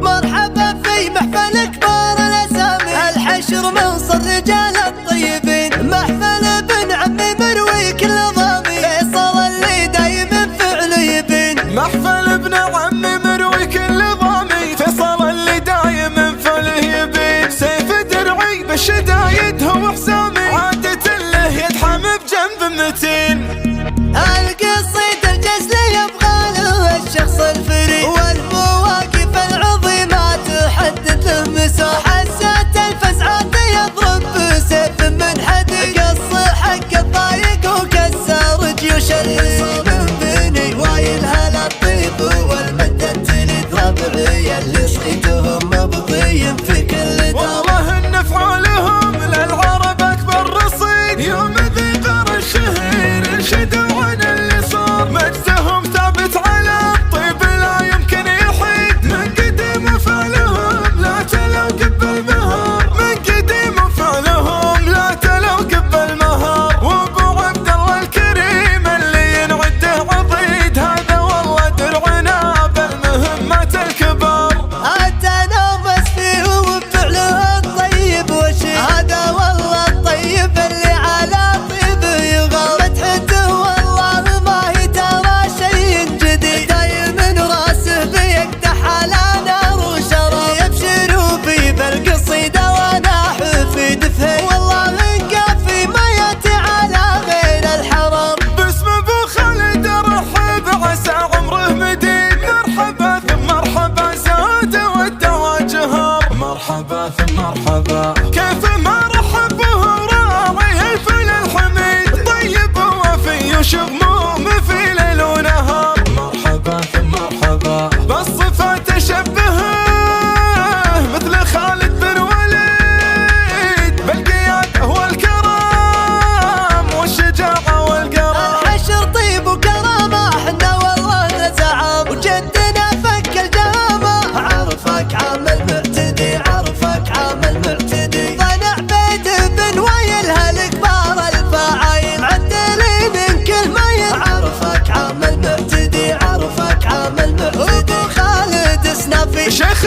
مرحبا في محفل كبار الاسامي، الحشر منصر رجال الطيبين، محفل ابن عمي مروي كل ضامي، فيصل اللي دايم فعله يبين. محفل ابن عمي مروي كل ضامي، فيصل اللي دايم فعله يبين. سيف درعي بالشدايد هو حسامي، عادة له يدحم بجنب متين. القصيد الجزل يبغى له الشخص الفريد، والمواقف العظيمة تحدد له مساحة، حسات الفزعات يضرب بسيف من حديد، قص حق الضايق وكسر جيوش الحصان بني، وايلها للطيب والمدة تلد ربعي اللي صيتهم مبضي في كل دار. والله ان فعالهم للعرب اكبر رصيد، يوم ذي قر الشهير انشدوا عن اللي صار، مجدهم ثابت على الطيب لا يمكن يحيد، من قديم فعلهم لا تلو قبل مهار، من قديم فعلهم لا تلو قبل مهار. وابو عبد الله الكريم اللي ينعده عضيد، هذا والله درعنا بالمهمات الكبار. اتنافس فيه وبفعله الطيب وشي، هذا والله الطيب اللي على طيبه يغار، مدحته والله ما هي ترى شيء جديد، دايم راسه بيقدح على نار وشرار، يبشروا فيه بالقصيده وانا حفيد فيه، والله انقافي ما ياتي على غير الحرام. باسم ابو خالد ارحب عسى عمره مديد، مرحبا ثم مرحبا زاد والدوا جهار، مرحبا ثم مرحبا كيف ما رحب به راعي الفل الحميد، طيب وفي شغموم في ليل ونهار، مرحبا ثم مرحبا بالصفات تشبهه مثل خالد بن وليد، بالقيادة والكرم والشجاعة والقرار. الحشر طيب وكرامة احنا والله زعام، وجدنا فك الجامة، عرفك عام المعتدي عرفك عام المعتدي، طلع بيت بن ويلها الكبار الفاعلين، معدلين من كل ميل، عرفك عام المعتدي عرفك عام المعتدي، ابو خالد سنافي شيخ